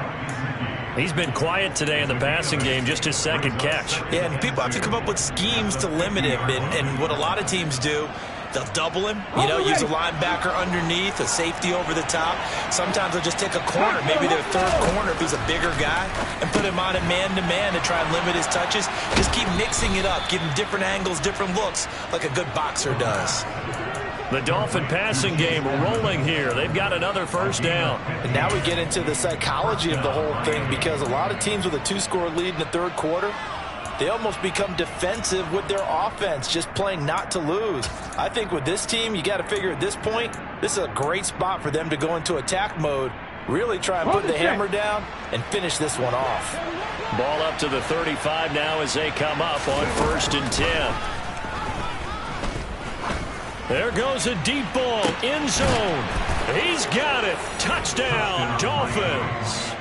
He's been quiet today in the passing game, just his second catch. Yeah, and people have to come up with schemes to limit him. And what a lot of teams do, they'll double him, use a linebacker underneath, a safety over the top. Sometimes they'll just take a corner, maybe their third corner if he's a bigger guy, and put him on a man-to-man to try and limit his touches. Just keep mixing it up, give him different angles, different looks, like a good boxer does. The Dolphin passing game rolling here. They've got another first down. And now we get into the psychology of the whole thing, because a lot of teams with a two-score lead in the third quarter, they almost become defensive with their offense, just playing not to lose. I think with this team, you got to figure at this point, this is a great spot for them to go into attack mode, really try and put the hammer down and finish this one off. Ball up to the 35 now as they come up on 1st and 10. There goes a deep ball, end zone. He's got it. Touchdown, Dolphins.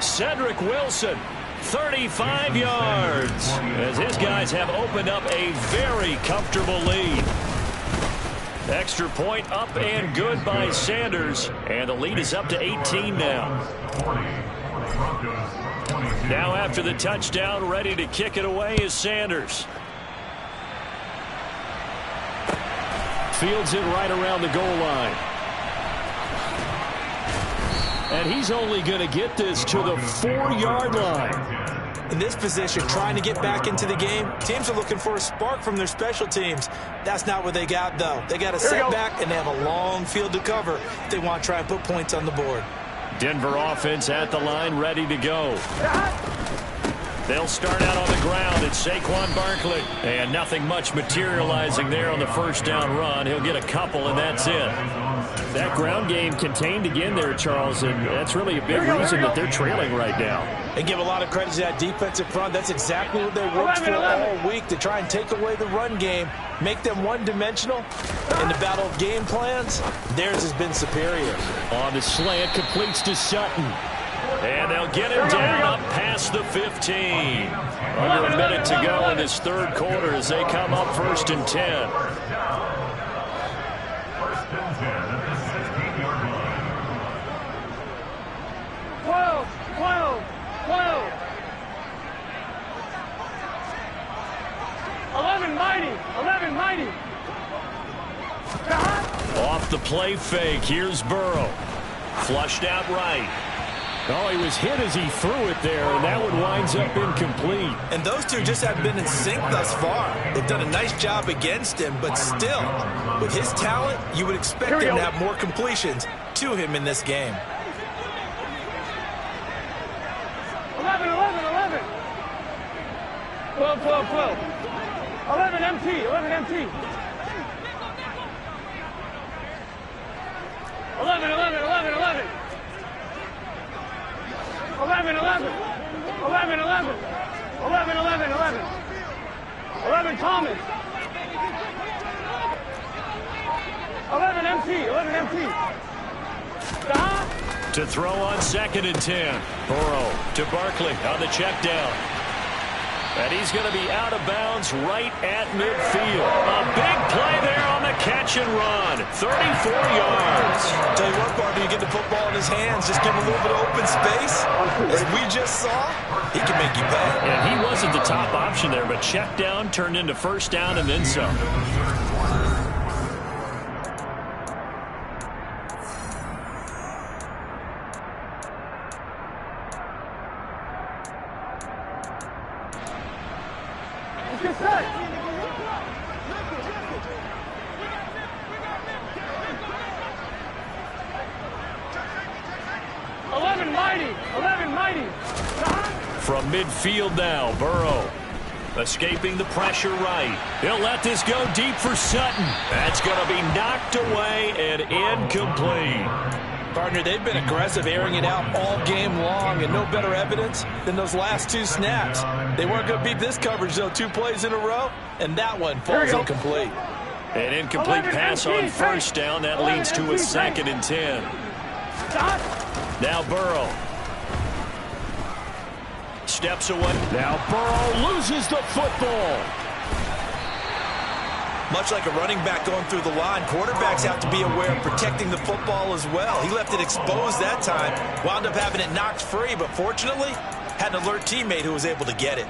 Cedric Wilson, 35 yards, as his guys have opened up a very comfortable lead. Extra point up and good by Sanders, and the lead is up to 18 now. Now after the touchdown, ready to kick it away is Sanders. Fields it right around the goal line. And he's only going to get this to the 4-yard line. In this position, trying to get back into the game, teams are looking for a spark from their special teams. That's not what they got, though. They got a setback, and they have a long field to cover if they want to try and put points on the board. Denver offense at the line, ready to go. They'll start out on the ground. It's Saquon Barkley. And nothing much materializing there on the first down run. He'll get a couple, and that's it. That ground game contained again there, Charles, and that's really a big reason that they're trailing right now. And give a lot of credit to that defensive front. That's exactly what they worked for all week, to try and take away the run game, make them one-dimensional. In the battle of game plans, theirs has been superior. On the slant, completes to Sutton. And they'll get him down up past the 15. Under a minute to go in this third quarter as they come up 1st and 10. 12. 11 mighty. Off the play fake, here's Burrow. Flushed out right. Oh, he was hit as he threw it there, and that one winds up incomplete. And those two just haven't been in sync thus far. They've done a nice job against him, but still, with his talent, you would expect him to have more completions to him in this game. 12, 12, 12. 11 MT, 11 MT. 11, 11, 11, 11. 11, 11. 11, 11. 11, 11, 11. 11 Thomas. 11 MT, 11 MT. Stop. To throw on 2nd and 10. Burrow to Barkley on the check down. And he's going to be out of bounds right at midfield. A big play there on the catch and run. 34 yards. Tell you what, Barkley, you get the football in his hands, just give him a little bit of open space. As we just saw, he can make you pay. And he wasn't the top option there, but check down turned into first down and then some. Get set. 11 mighty, 11 mighty. From midfield now, Burrow escaping the pressure right. He'll let this go deep for Sutton. That's going to be knocked away and incomplete. Partner, they've been aggressive, airing it out all game long, and no better evidence than those last 2 snaps. They weren't going to beat this coverage, though, 2 plays in a row, and that one falls incomplete. An incomplete pass on first down. That leads to a 2nd and 10. Now Burrow steps away. Now Burrow loses the football. Much like a running back going through the line, quarterbacks have to be aware of protecting the football as well. He left it exposed that time, wound up having it knocked free, but fortunately, had an alert teammate who was able to get it.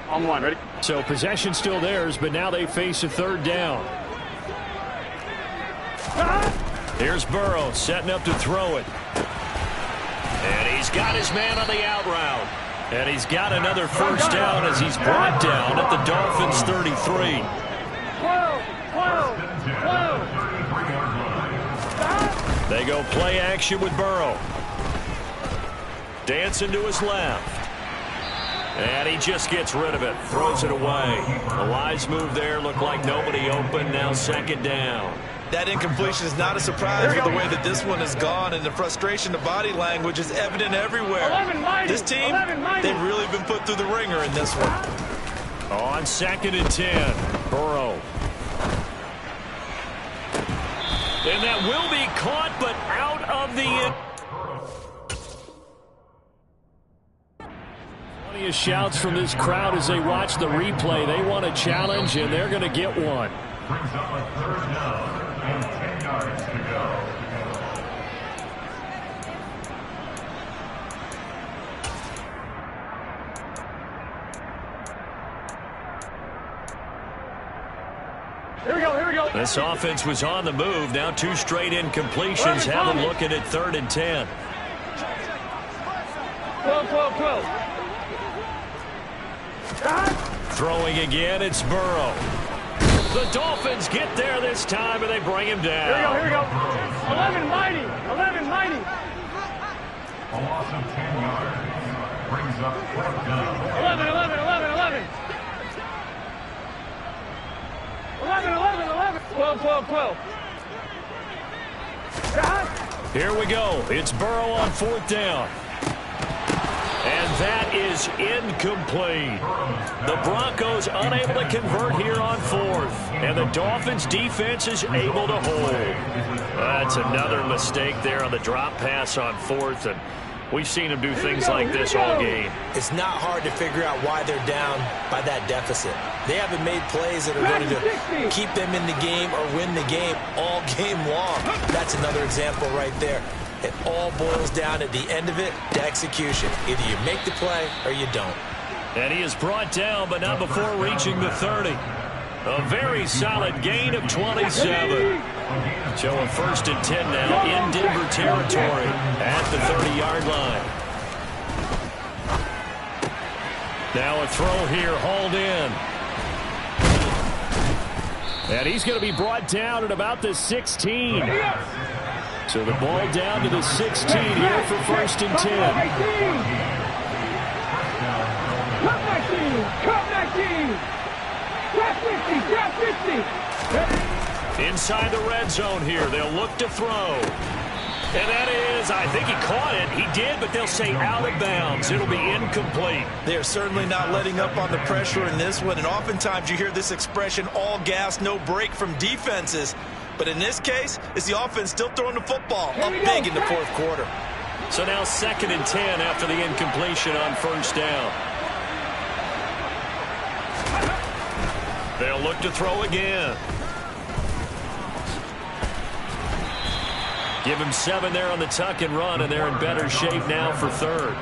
On one, ready? So possession still theirs, but now they face a 3rd down. Here's Burrow setting up to throw it. And he's got his man on the out route. And he's got another first down as he's brought down at the Dolphins' 33. 12, 12, 12. They go play action with Burrow. Dancing to his left. And he just gets rid of it. Throws it away. A wise move there. Looked like nobody open. Now 2nd down. That incompletion is not a surprise with the way that this one has gone, and the frustration, the body language is evident everywhere. This team, they've really been put through the ringer in this one. On 2nd and 10, Burrow. And that will be caught, but out of the... Plenty of shouts from this crowd as they watch the replay. They want a challenge, and they're going to get one. Brings up a 3rd down and 10 yards to go. Here we go, here we go. This offense was on the move. Now 2 straight incompletions. Have them looking at 3rd and 10. 12, 12, 12. Throwing again, it's Burrow. The Dolphins get there this time, and they bring him down. Here we go, here we go. 11 mighty, 11 mighty. A loss of 10 yards brings up 4th down. 11, 11, 11, 11. 11, 11, 11. 12, 12, 12. Here we go. It's Burrow on 4th down. And that is incomplete. The Broncos unable to convert here on 4th. And the Dolphins defense is able to hold. That's another mistake there on the drop pass on 4th. And we've seen them do things like this all game. It's not hard to figure out why they're down by that deficit. They haven't made plays that are going to keep them in the game or win the game all game long. That's another example right there. It all boils down at the end of it to execution. Either you make the play or you don't. And he is brought down, but not before reaching the 30. A very solid gain of 27. So a 1st and 10 now in Denver territory at the 30-yard line. Now a throw here, hauled in. And he's going to be brought down at about the 16. So the ball down to the 16 here for 1st and 10. Cut 19! Cut 19! Grab 50! Grab 50! Inside the red zone here. They'll look to throw. And that is, I think he caught it. He did, but they'll say out of bounds. It'll be incomplete. They're certainly not letting up on the pressure in this one, and oftentimes you hear this expression, all gas, no break from defenses. But in this case, it's the offense still throwing the football up big in the 4th quarter. So now 2nd and 10 after the incompletion on 1st down. They'll look to throw again. Give him 7 there on the tuck and run, and they're in better shape now for 3rd.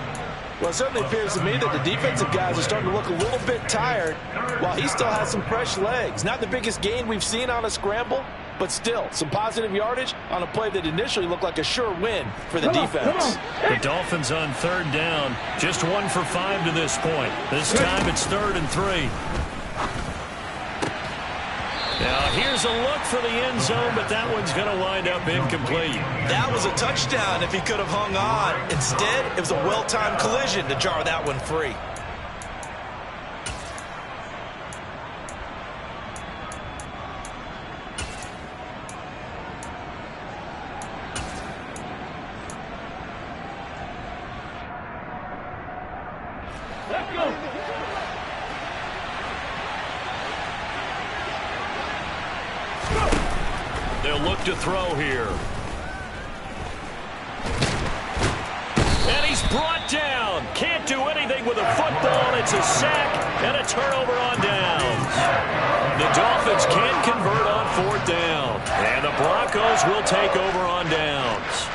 Well, it certainly appears to me that the defensive guys are starting to look a little bit tired while he still has some fresh legs. Not the biggest gain we've seen on a scramble, but still some positive yardage on a play that initially looked like a sure win for the defense. The Dolphins on 3rd down, just 1 for 5 to this point. This time it's 3rd and 3. Now here's a look for the end zone, but that one's going to wind up incomplete. That was a touchdown if he could have hung on. Instead, it was a well-timed collision to jar that one free. Let's go! They'll look to throw here. And he's brought down. Can't do anything with a football. It's a sack and a turnover on downs. The Dolphins can't convert on 4th down. And the Broncos will take over on downs.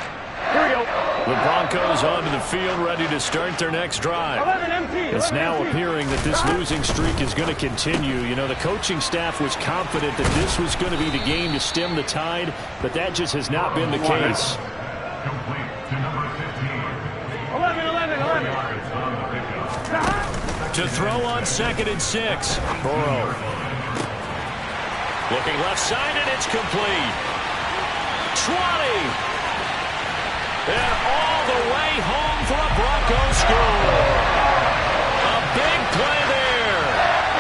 Here we go. The Broncos onto the field, ready to start their next drive. 11 MT. It's now appearing that this losing streak is going to continue. You know, the coaching staff was confident that this was going to be the game to stem the tide, but that just has not been the case. Complete to number 15. 11. To throw on 2nd and 6. Burrow. Looking left side, and it's complete. 20. And all the way home for a Broncos score. A big play there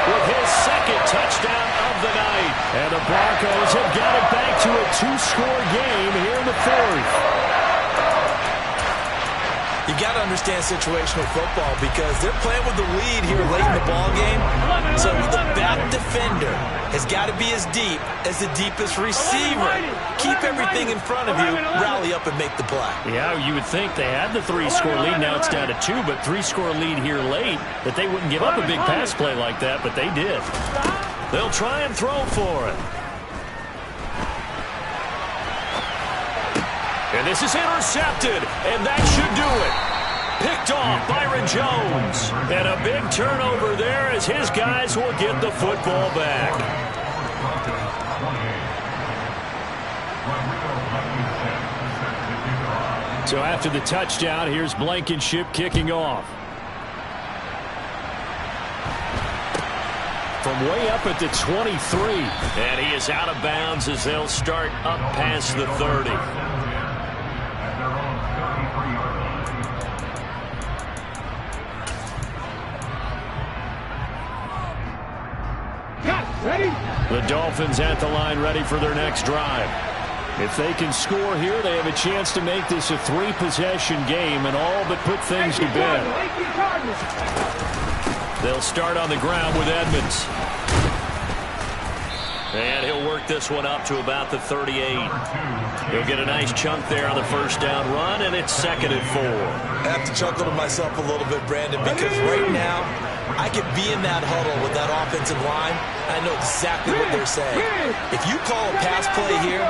with his 2nd touchdown of the night. And the Broncos have got it back to a 2-score game here in the 4th. You got to understand situational football because they're playing with the lead here late in the ball game. So the back defender has got to be as deep as the deepest receiver. Keep everything in front of you, rally up and make the play. Yeah, you would think they had the 3-score lead. Now it's down to 2, but 3-score lead here late, that they wouldn't give up a big pass play like that, but they did. They'll try and throw for it. And this is intercepted, and that should do it. Picked off Byron Jones. And a big turnover there as his guys will get the football back. So after the touchdown, here's Blankenship kicking off. From way up at the 23. And he is out of bounds as they'll start up past the 30. Ready? The Dolphins at the line, ready for their next drive. If they can score here, they have a chance to make this a 3-possession game and all but put things to bed. They'll start on the ground with Edmonds. And he'll work this one up to about the 38. He'll get a nice chunk there on the 1st down run, and it's 2nd and 4. I have to chuckle to myself a little bit, Brandon, because right now I could be in that huddle with that offensive line. I know exactly what they're saying. If you call a pass play here,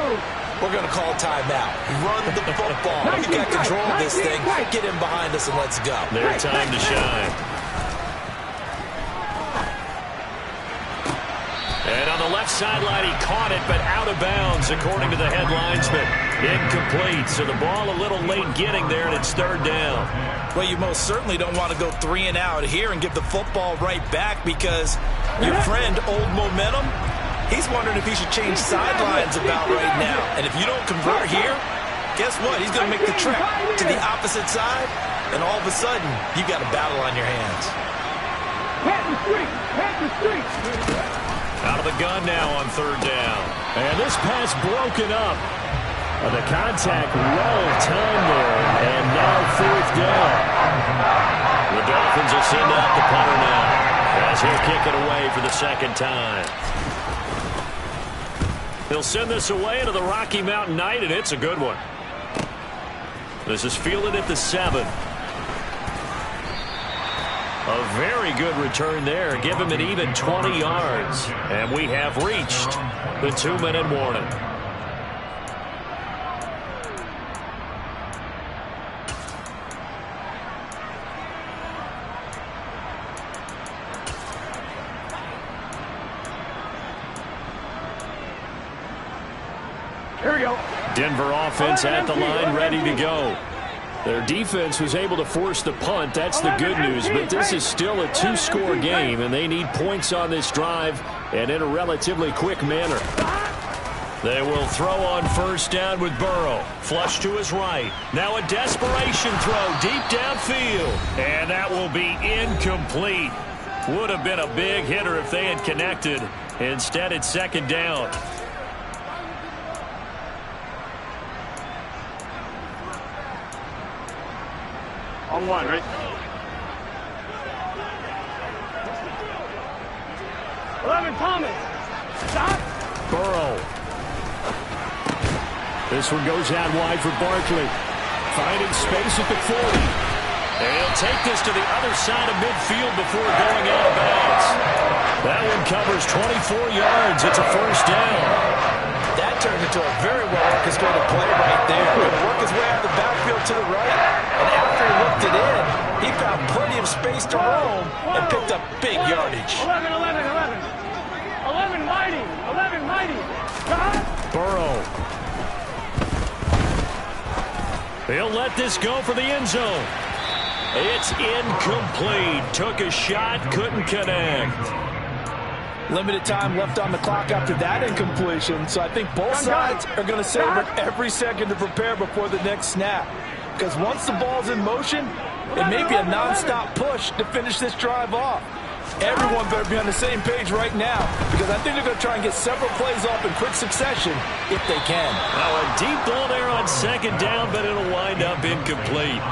we're going to call timeout. Run the football. We've got control of this thing. Get in behind us and let's go. Their time to shine. And on the left sideline, he caught it, but out of bounds, according to the head linesman. Incomplete, so the ball a little late getting there, and it's 3rd down. Well, you most certainly don't want to go 3 and out here and give the football right back because your friend, Old Momentum, he's wondering if he should change sidelines about right now. And if you don't convert here, guess what? He's going to make the trek to the opposite side, and all of a sudden, you got a battle on your hands. Hit the street! Hit the street! Out of the gun now on third down. And this pass broken up. The contact well timed there, and now fourth down. The Dolphins will send out the punter now, as he'll kick it away for the second time. He'll send this away into the Rocky Mountain Night, and it's a good one. This is fielded at the 7. A very good return there. Give him an even 20 yards. And we have reached the 2-minute warning. Here we go. Denver offense at the line, ready to go. Their defense was able to force the punt. That's the good news. But this is still a 2-score game, and they need points on this drive and in a relatively quick manner. They will throw on first down with Burrow. Flush to his right. Now a desperation throw deep downfield. And that will be incomplete. Would have been a big hitter if they had connected. Instead, it's second down. On one, right? 11, Thomas. Stop. Burrow. This one goes out wide for Barkley. Finding space at the 40. And he'll take this to the other side of midfield before going out of bounds. That one covers 24 yards. It's a first down. That turned into a very well-orchestrated play right there. Going to work his way out of the backfield to the right, and after he looked it in, he found plenty of space to roam and picked up big yardage. 11, 11, 11. 11 mighty. 11 mighty. God. Burrow. He'll let this go for the end zone. It's incomplete. Took a shot, couldn't connect. Limited time left on the clock after that incompletion, so I think both sides are going to savor every second to prepare before the next snap. Because once the ball's in motion, it may be a non-stop push to finish this drive off. Everyone better be on the same page right now, because I think they're going to try and get several plays off in quick succession if they can. Now a deep ball there on second down, but it'll wind up incomplete.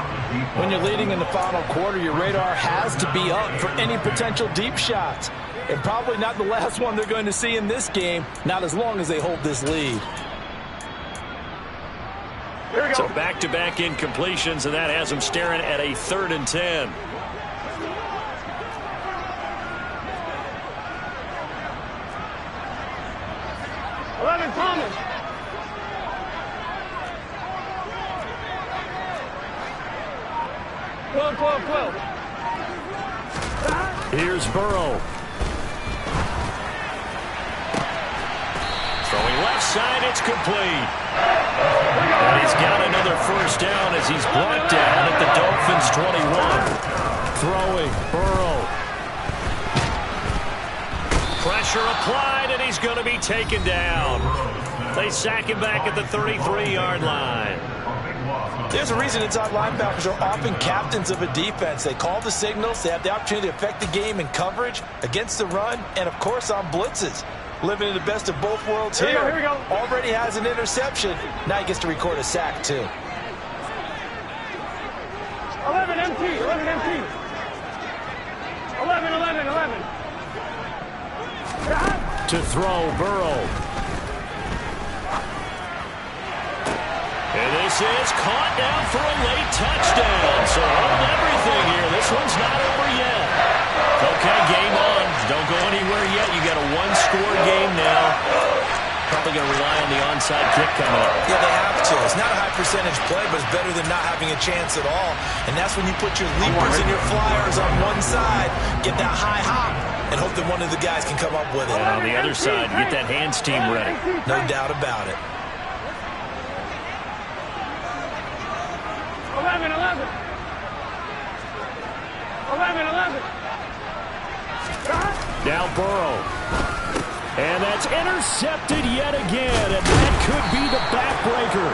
When you're leading in the final quarter, your radar has to be up for any potential deep shots. And probably not the last one they're going to see in this game, not as long as they hold this lead. So back-to-back incompletions, and that has them staring at a 3rd and 10. Thomas. 12, 12, 12. Here's Burrow. Throwing left side, it's complete. And he's got another first down as he's brought down at the Dolphins' 21. Throwing, Burrow. Pressure applied, and he's going to be taken down. They sack him back at the 33-yard line. There's a reason inside linebackers are often captains of a defense. They call the signals. They have the opportunity to affect the game in coverage, against the run, and, of course, on blitzes. Living in the best of both worlds here. Here we go. Already has an interception. Now he gets to record a sack, too. 11 MT, 11 MT. 11, 11, 11. To throw, Burrow. And this is caught down for a late touchdown. So hold everything here. This one's not over yet. Okay, game on. Don't go anywhere yet. You got a one-score game now. Probably going to rely on the onside kick coming up. Yeah, they have to. It's not a high-percentage play, but it's better than not having a chance at all. And that's when you put your leapers and your flyers on one side, get that high hop, and hope that one of the guys can come up with it. And on the other side, get that hands team ready. No doubt about it. 11, 11. 11, 11. Now Burrow. And that's intercepted yet again, and that could be the backbreaker.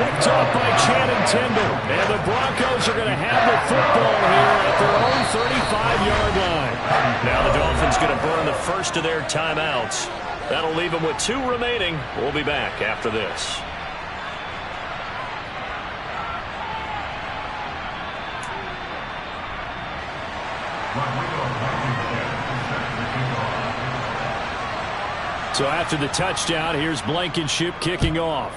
Picked off by Channing Tindall. And the Broncos are going to have the football here at their own 35-yard line. Now the Dolphins going to burn the first of their timeouts. That'll leave them with 2 remaining. We'll be back after this. So after the touchdown, here's Blankenship kicking off.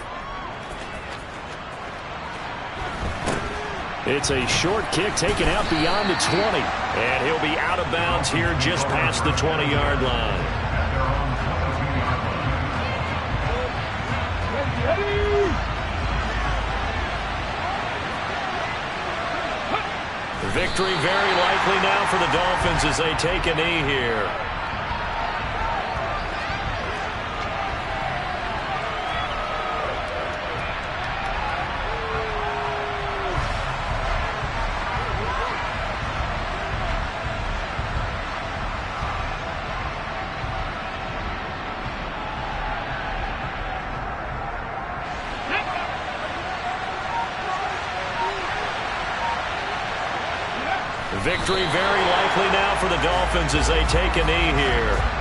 It's a short kick taken out beyond the 20. And he'll be out of bounds here just past the 20-yard line. Victory very likely now for the Dolphins as they take a knee here. Victory very likely now for the Dolphins as they take a knee here.